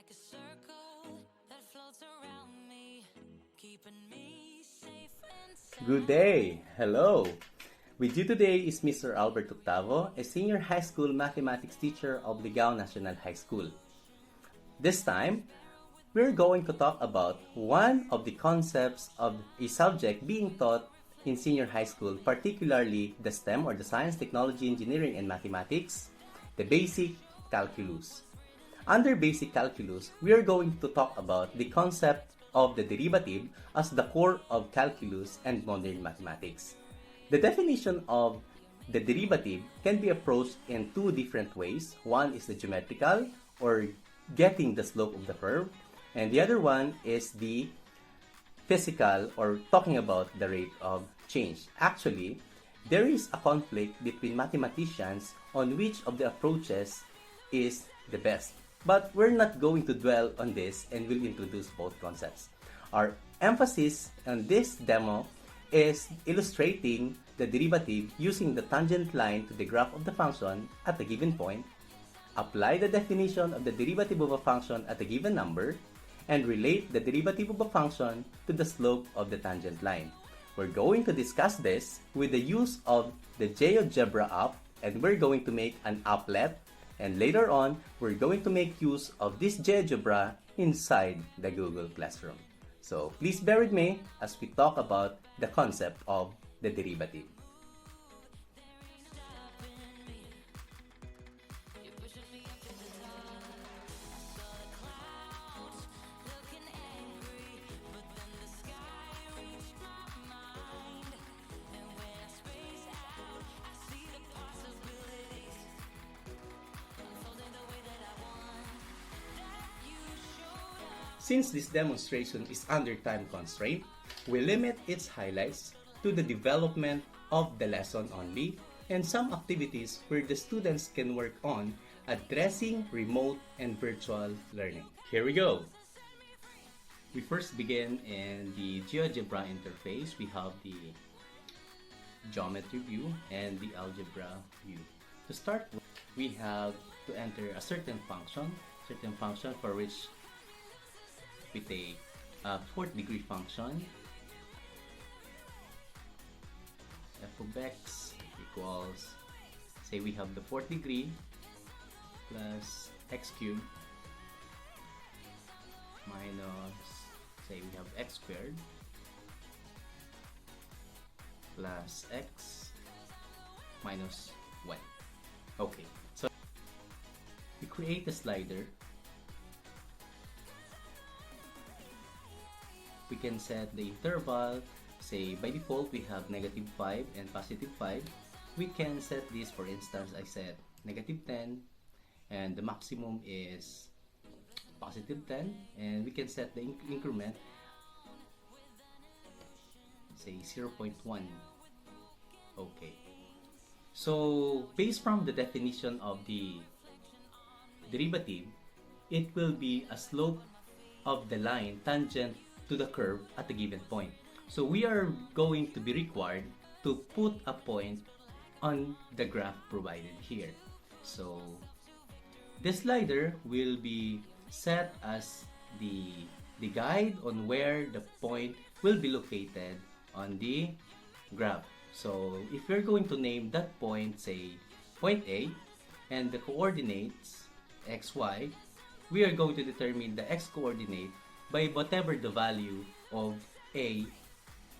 like a circle that floats around me, keeping me safe and Good sound. day! Hello! With you today is Mr. Albert Octavo, a senior high school mathematics teacher of Ligao National High School. This time, we're going to talk about one of the concepts of a subject being taught in senior high school, particularly the STEM or the Science, Technology, Engineering, and Mathematics, the basic calculus. Under basic calculus, we are going to talk about the concept of the derivative as the core of calculus and modern mathematics. The definition of the derivative can be approached in two different ways. One is the geometrical, or getting the slope of the curve, and the other one is the physical, or talking about the rate of change. Actually, there is a conflict between mathematicians on which of the approaches is the best. But we're not going to dwell on this and we'll introduce both concepts. Our emphasis on this demo is illustrating the derivative using the tangent line to the graph of the function at a given point, apply the definition of the derivative of a function at a given number, and relate the derivative of a function to the slope of the tangent line. We're going to discuss this with the use of the GeoGebra app, and we're going to make an applet, and later on, we're going to make use of this GeoGebra inside the Google Classroom. So please bear with me as we talk about the concept of the derivative. Since this demonstration is under time constraint, we limit its highlights to the development of the lesson only and some activities where the students can work on addressing remote and virtual learning. Here we go! We first begin in the GeoGebra interface. We have the geometry view and the algebra view. To start with, we have to enter a certain function for which we take a fourth degree function, f of x equals, say we have the fourth degree plus x cubed minus, say we have x squared plus x minus 1. Okay, so we create a slider. We can set the interval, say by default we have -5 and +5. We can set this, for instance, I set -10 and the maximum is +10, and we can set the increment, say 0.1. Okay, so based from the definition of the derivative, it will be a slope of the line tangent to the curve at a given point. So we are going to be required to put a point on the graph provided here. So the slider will be set as the guide on where the point will be located on the graph. So if we're going to name that point, say point A, and the coordinates xy, we are going to determine the x coordinate by whatever the value of A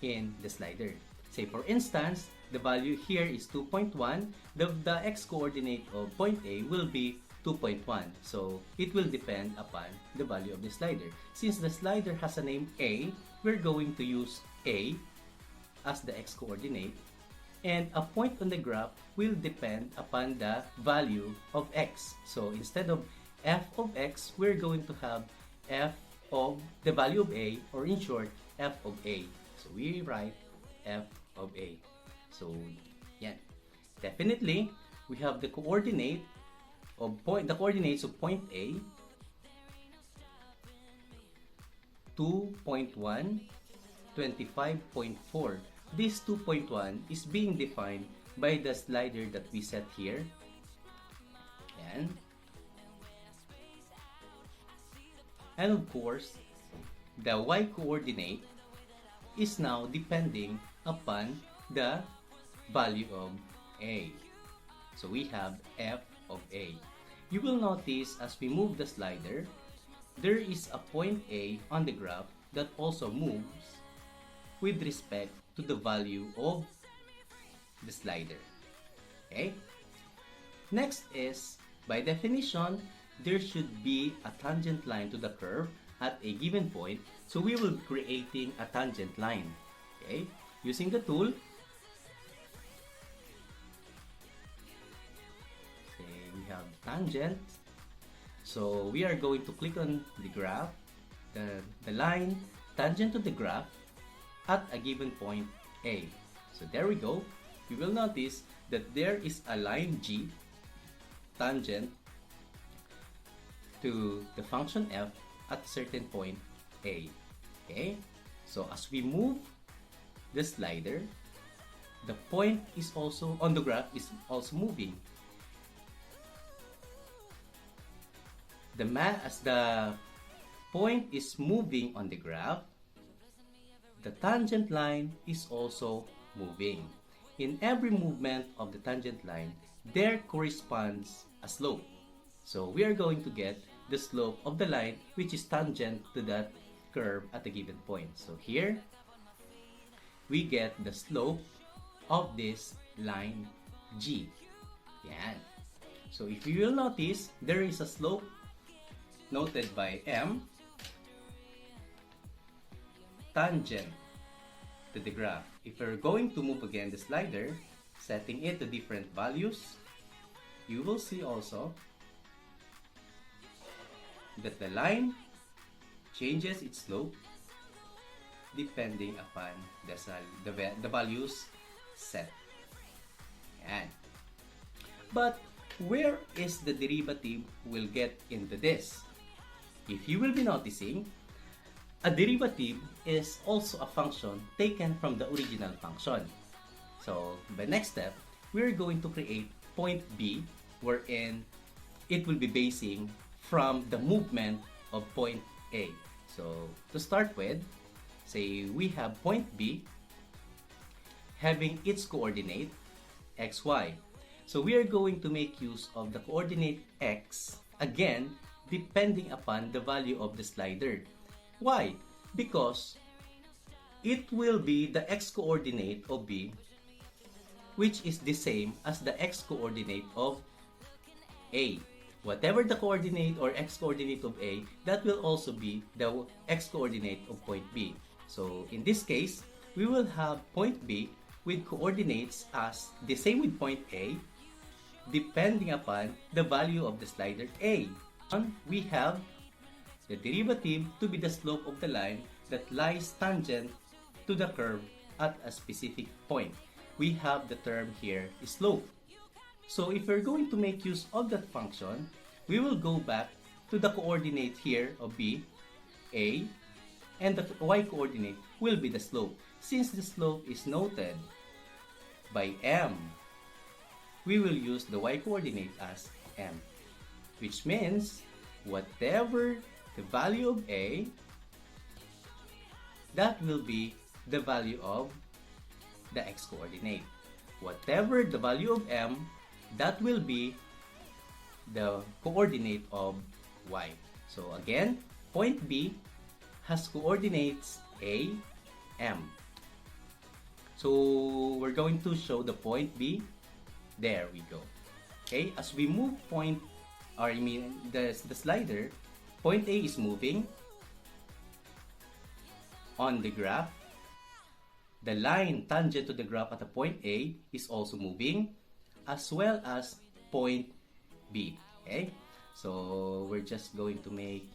in the slider. Say for instance, the value here is 2.1, the x coordinate of point A will be 2.1. So it will depend upon the value of the slider. Since the slider has a name A, we're going to use A as the x coordinate, and a point on the graph will depend upon the value of x. So instead of f of x, we're going to have f of the value of A, or in short, f of A. So we write f of A. So yan. Definitely, we have the coordinate of the coordinates of point A, 2.1, 25.4. This 2.1 is being defined by the slider that we set here. Yan. And of course, the y coordinate is now depending upon the value of a. So we have f of a. You will notice as we move the slider, there is a point A on the graph that also moves with respect to the value of the slider. Okay? Next is, by definition, there should be a tangent line to the curve at a given point. So we will be creating a tangent line. Okay? Using the tool, say we have tangent. So we are going to click on the graph, the line tangent to the graph at a given point A. So there we go. You will notice that there is a line G tangent to the function f at a certain point A. Okay? So as we move the slider, the point is also on the graph is also moving. As the point is moving on the graph, the tangent line is also moving. In every movement of the tangent line, there corresponds a slope. So we are going to get the slope of the line which is tangent to that curve at a given point. So here, we get the slope of this line G. Yan. So if you will notice, there is a slope noted by M tangent to the graph. If you're going to move again the slider, setting it to different values, you will see also that the line changes its slope depending upon the values set. Yan. But where is the derivative will get into this? If you will be noticing, a derivative is also a function taken from the original function. So, the next step, we're going to create point B wherein it will be basing from the movement of point A. So, to start with, say we have point B having its coordinate xy. So, we are going to make use of the coordinate x again depending upon the value of the slider. Why? Because it will be the x-coordinate of B which is the same as the x-coordinate of A. Whatever the coordinate or x-coordinate of A, that will also be the x-coordinate of point B. So in this case, we will have point B with coordinates as the same with point A depending upon the value of the slider A. We have the derivative to be the slope of the line that lies tangent to the curve at a specific point. We have the term here slope. So if we're going to make use of that function, we will go back to the coordinate here of B, A, and the y coordinate will be the slope. Since the slope is noted by M, we will use the y coordinate as M, which means whatever the value of A, that will be the value of the x-coordinate. Whatever the value of M, that will be the coordinate of y. So again, point B has coordinates A, M. So we're going to show the point B. There we go. Okay, as we move the slider, point A is moving on the graph. The line tangent to the graph at the point A is also moving, as well as point B. Okay, so we're just going to make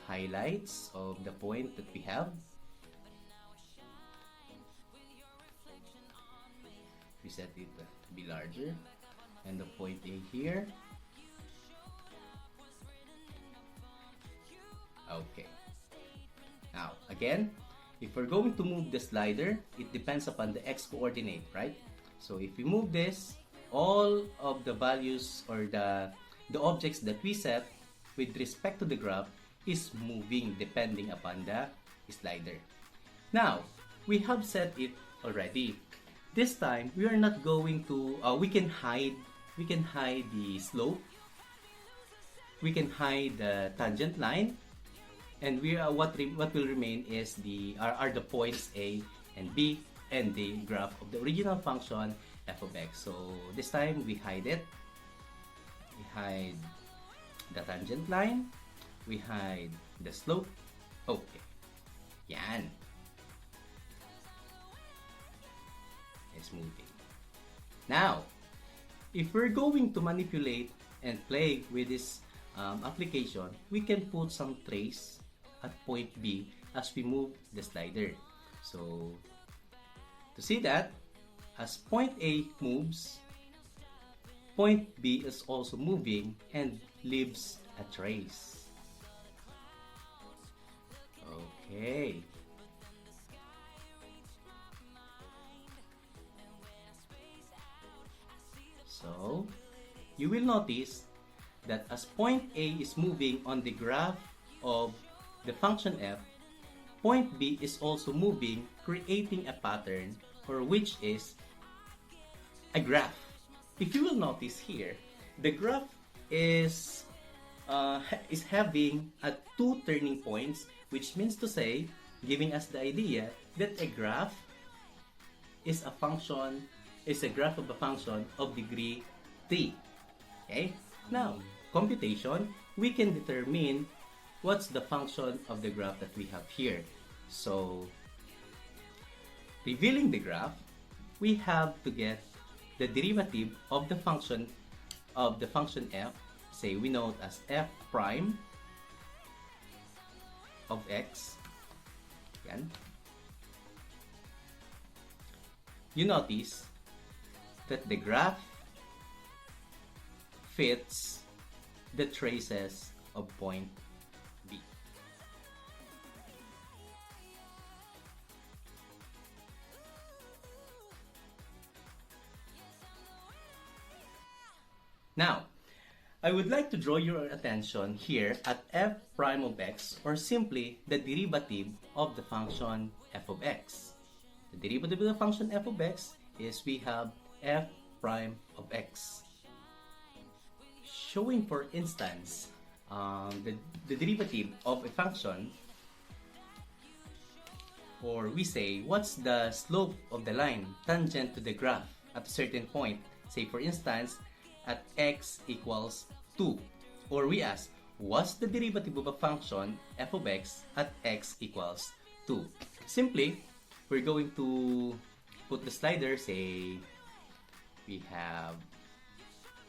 highlights of the point that we have. We set it to be larger, and the point A here. Okay. Now, again, if we're going to move the slider, it depends upon the x-coordinate, right? So if we move this, all of the values or the objects that we set with respect to the graph, is moving depending upon the slider. Now, we have set it already. This time, we are not going to, we can hide the slope, we can hide the tangent line, and what will remain is are the points A and B and the graph of the original function f of x. So this time we hide it. We hide the tangent line, we hide the slope. Okay. Yan. It's moving. Now, if we're going to manipulate and play with this application, we can put some trace at point B as we move the slider. So, to see that, as point A moves, point B is also moving and leaves a trace. Okay. So, you will notice that as point A is moving on the graph of the function f, point B is also moving, creating a pattern, or which is a graph. If you will notice here, the graph is having two turning points, which means to say, giving us the idea that a graph is a graph of a function of degree 3. Okay? Now, computation, we can determine what's the function of the graph that we have here. So, revealing the graph, we have to get the derivative of the function f, say we know it as f prime of x. Yan. You notice that the graph fits the traces of point B. Now, I would like to draw your attention here at f prime of x, or simply the derivative of the function f of x. The derivative of the function f of x is we have f prime of x. Showing, for instance, the derivative of a function, or we say, what's the slope of the line tangent to the graph at a certain point? Say, for instance, at x equals 2. Or we ask, what's the derivative of a function f of x at x equals 2? Simply, we're going to put the slider, say, we have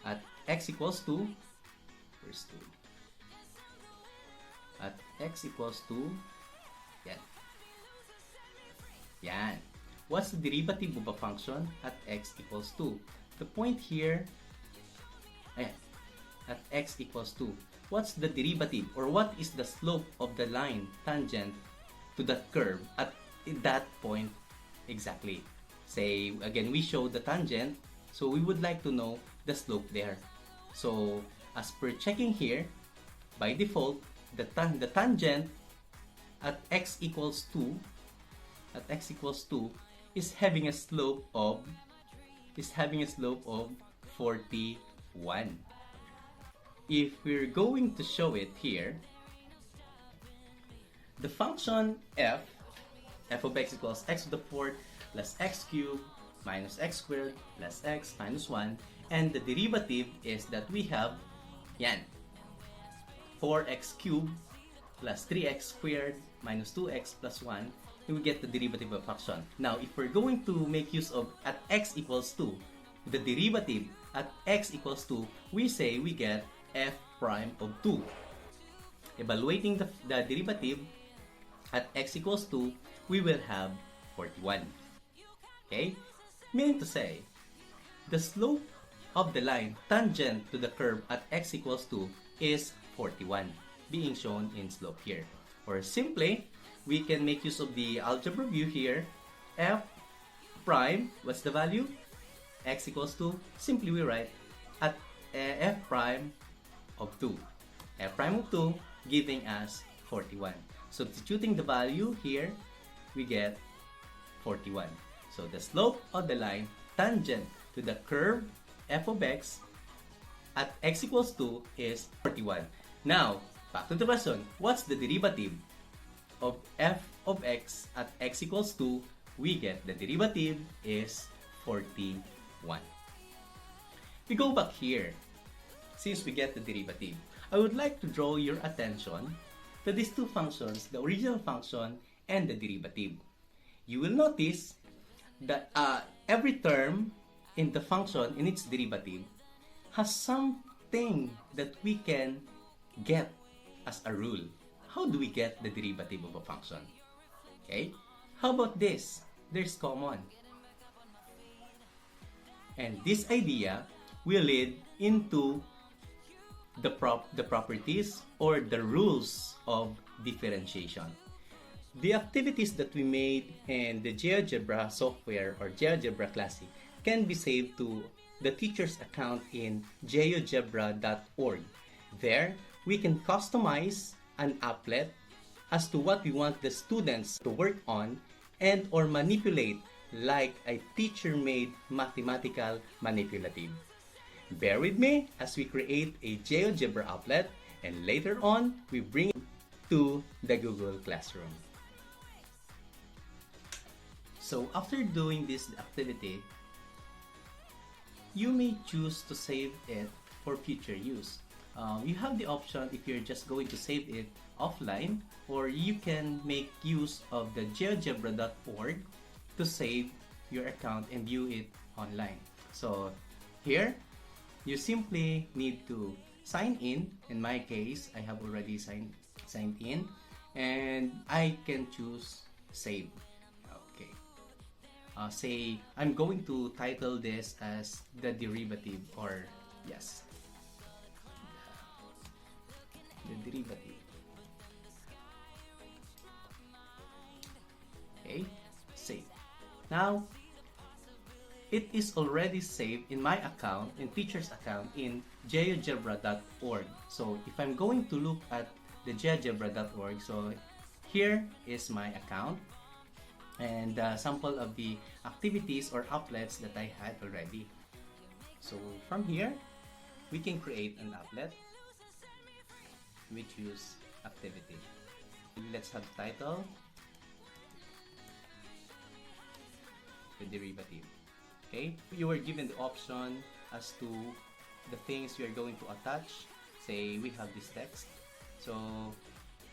at x equals 2, where's 2? At x equals 2, yan. Yan. What's the derivative of a function at x equals 2? The point here, ayan, at x equals 2. What's the derivative, or what is the slope of the line tangent to that curve at that point exactly? Say, again, we show the tangent, so we would like to know the slope there. So, as per checking here, by default, the tangent at x equals 2, is having a slope of 41. If we're going to show it here, the function f of x equals x to the 4th plus x cubed minus x squared plus x minus 1, and the derivative is that we have, yan, 4x cubed plus 3x squared minus 2x plus 1, and we get the derivative of function. Now, if we're going to make use of at x equals 2, the derivative at x equals 2, we say we get f prime of 2. Evaluating the derivative at x equals 2, we will have 41. Okay? Meaning to say, the slope of the line tangent to the curve at x equals 2 is 41, being shown in slope here. Or simply, we can make use of the algebra view here. F prime, what's the value? X equals 2. Simply we write at f prime of 2. F prime of 2 giving us 41. Substituting the value here, we get 41. So the slope of the line tangent to the curve f of x at x equals 2 is 41. Now, back to the question. What's the derivative of f of x at x equals 2? We get the derivative is 41. We go back here. Since we get the derivative, I would like to draw your attention to these two functions, the original function and the derivative. You will notice that every term in the function in its derivative has something that we can get as a rule. How do we get the derivative of a function? Okay? How about this? There's common. And this idea will lead into the properties or the rules of differentiation. The activities that we made in the GeoGebra software or GeoGebra Classic can be saved to the teacher's account in geogebra.org. There, we can customize an applet as to what we want the students to work on and or manipulate like a teacher-made mathematical manipulative. Bear with me as we create a GeoGebra applet and later on, we bring it to the Google Classroom. So after doing this activity, you may choose to save it for future use. You have the option if you're just going to save it offline, or you can make use of the geogebra.org to save your account and view it online. So here, you simply need to sign in. In my case, I have already signed in, and I can choose save. Okay. Say I'm going to title this as the derivative, or yes, the derivative. Okay, save. Now, it is already saved in my account, in teacher's account, in geogebra.org. So if I'm going to look at the geogebra.org, so here is my account and a sample of the activities or applets that I had already. So from here, we can create an applet. We choose activity. Let's have title, the derivative. Okay, you were given the option as to the things we are going to attach. Say we have this text. So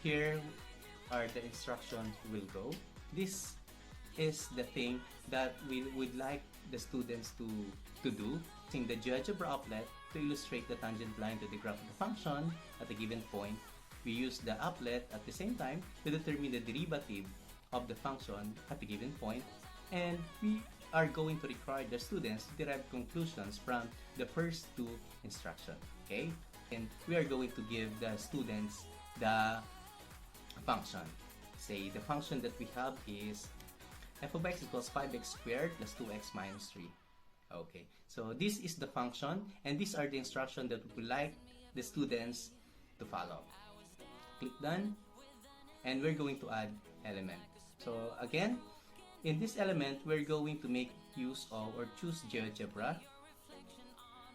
here are the instructions we will go. This is the thing that we would like the students to do in the GeoGebra applet to illustrate the tangent line to the graph of the function at a given point. We use the applet at the same time to determine the derivative of the function at a given point, and we are going to require the students to derive conclusions from the first two instructions. Okay? And we are going to give the students the function. Say the function that we have is f of x equals 5x squared plus 2x minus 3. Okay, so this is the function, and these are the instructions that we would like the students to follow. Click done, and we're going to add element. So again, in this element, we're going to make use of or choose GeoGebra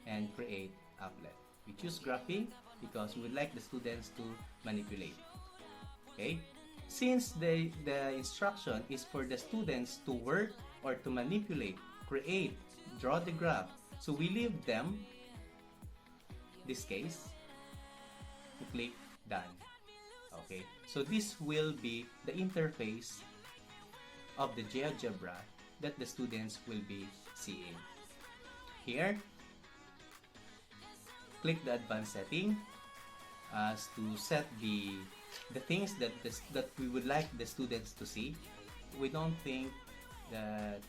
and create applet. We choose graphing because we would like the students to manipulate. Okay? Since the instruction is for the students to work or to manipulate, create, draw the graph, so we leave them, this case, to click done. Okay? So this will be the interface of the GeoGebra that the students will be seeing. Here, click the advanced setting as to set the things that we would like the students to see. We don't think that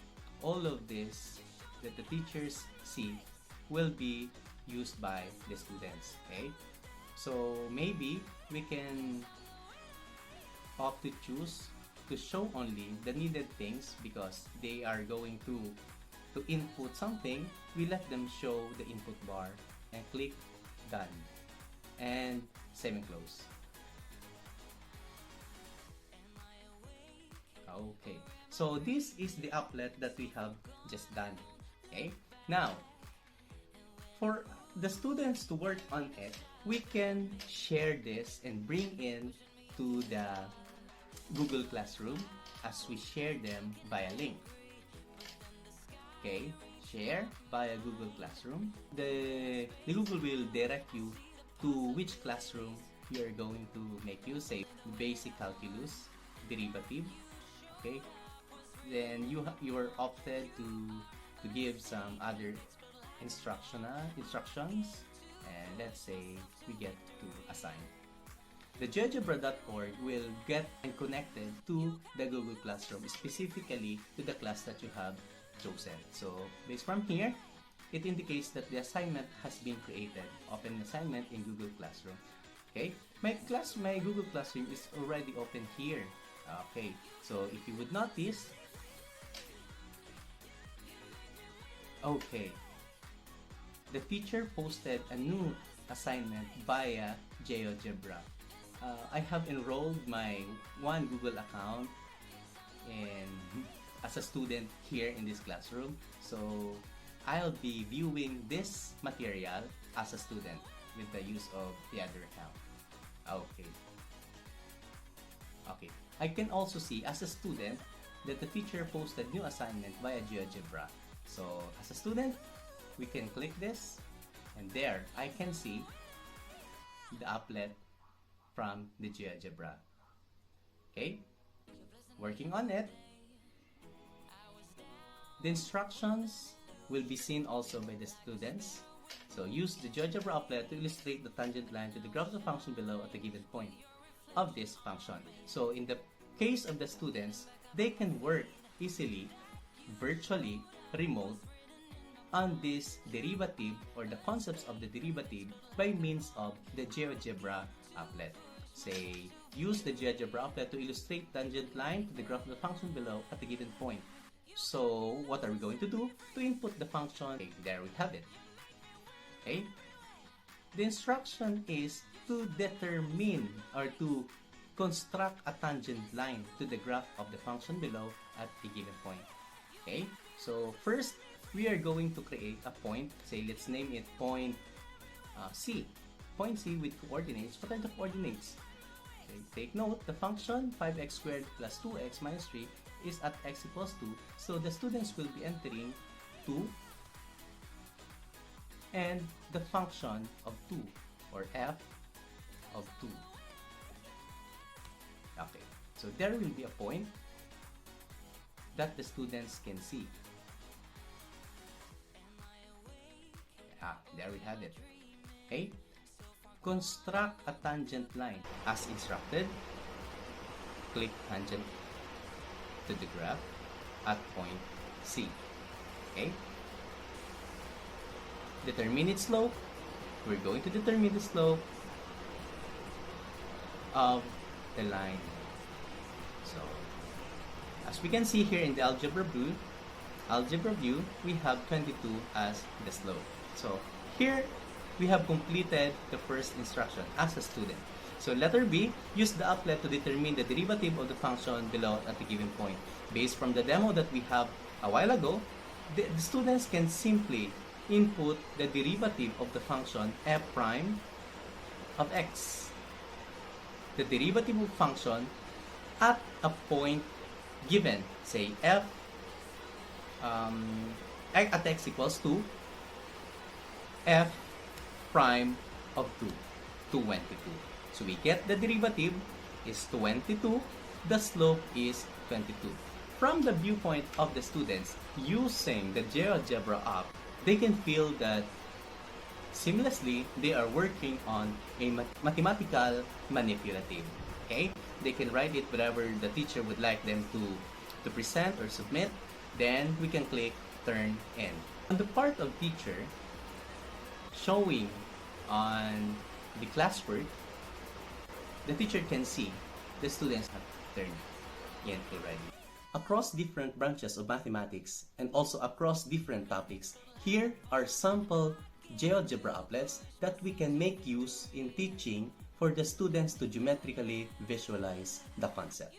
all of this that the teachers see will be used by the students. Okay, so maybe we can opt to choose to show only the needed things because they are going to input something. We let them show the input bar and click done and semi-close. Okay, so this is the applet that we have just done. Okay, now for the students to work on it, we can share this and bring in to the Google Classroom as we share them via link. Okay, share via Google Classroom. The Google will direct you to which classroom you are going to make use, say basic calculus, derivative. Okay, then you are opted to give some other instructions, and let's say we get to assign. The GeoGebra.org will get connected to the Google Classroom, specifically to the class that you have chosen. So based from here, it indicates that the assignment has been created. Open assignment in Google Classroom. Okay, my Google Classroom is already open here. Okay, so if you would notice, okay, the teacher posted a new assignment via GeoGebra. I have enrolled my one Google account and as a student here in this classroom, so I'll be viewing this material as a student with the use of the other account. Okay. Okay. I can also see as a student that the teacher posted new assignment via GeoGebra. So as a student, we can click this, and there I can see the applet from the GeoGebra. Okay, working on it. The instructions will be seen also by the students. So use the GeoGebra applet to illustrate the tangent line to the graph of the function below at a given point of this function. So in the case of the students, they can work easily, virtually, remote, on this derivative or the concepts of the derivative by means of the GeoGebra applet. Say, use the GeoGebra applet to illustrate tangent line to the graph of the function below at a given point. So, what are we going to do? To input the function. Okay, there we have it. Okay? The instruction is to determine or to construct a tangent line to the graph of the function below at a given point. Okay? So, first, we are going to create a point. Say, let's name it point C. Point C with coordinates. What are the coordinates? Okay, take note, the function 5x squared plus 2x minus 3 is at x equals 2. So, the students will be entering 2 and the function of 2 or f of 2. Okay, so there will be a point that the students can see. There we have it. Okay, construct a tangent line as instructed. Click tangent to the graph at point C. Okay, determine its slope. We're going to determine the slope of the line. So, as we can see here in the algebra view, we have 22 as the slope. So, here we have completed the first instruction as a student. So, letter B, use the applet to determine the derivative of the function below at a given point. Based from the demo that we have a while ago, the students can simply input the derivative of the function f prime of x. The derivative of function at a point given, say f at x equals 2, f prime of 22. So we get the derivative is 22, the slope is 22. From the viewpoint of the students using the GeoGebra app, they can feel that seamlessly they are working on a mathematical manipulative. Okay? They can write it whatever the teacher would like them to present or submit. Then we can click turn in. On the part of teacher, showing on the classwork, the teacher can see the students have turned in already. Across different branches of mathematics and also across different topics, here are sample GeoGebra applets that we can make use in teaching for the students to geometrically visualize the concept.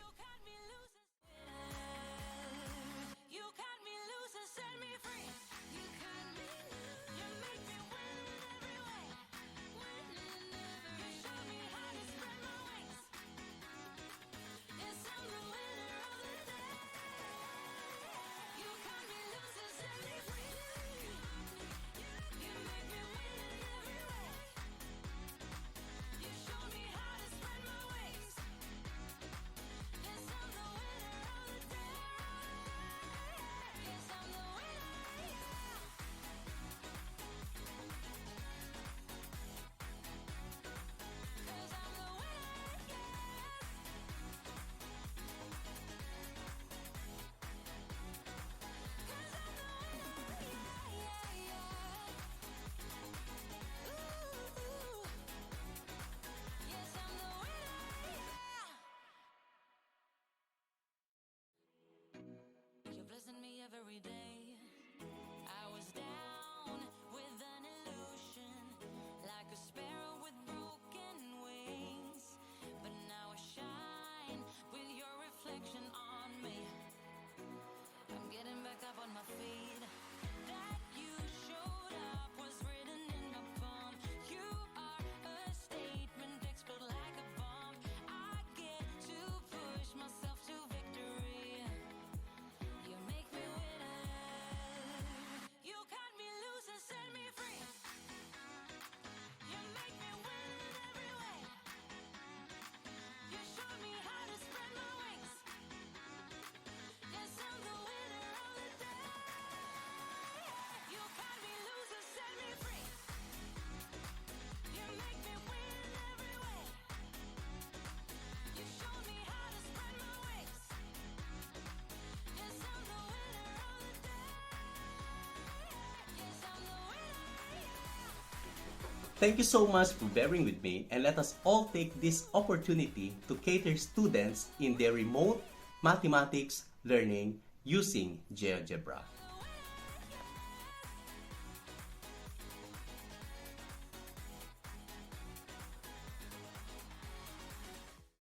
every day. I was down with an illusion, like a sparrow with broken wings. But now I shine with your reflection on me. I'm getting back up on my feet. That you showed up was written in my palm. You are a statement, explode like a bomb. I get to push myself to victory. You make me winner. You cut me loose and set me free. You make me win in every way. You showed me how to spread my wings. Yes, I'm the winner of the day. You cut me loose and set me free. You make me win in every way. You showed me how to spread my wings. Yes, I'm the winner of the day. Yes, I'm the winner, yeah. Thank you so much for bearing with me, and let us all take this opportunity to cater students in their remote mathematics learning using GeoGebra.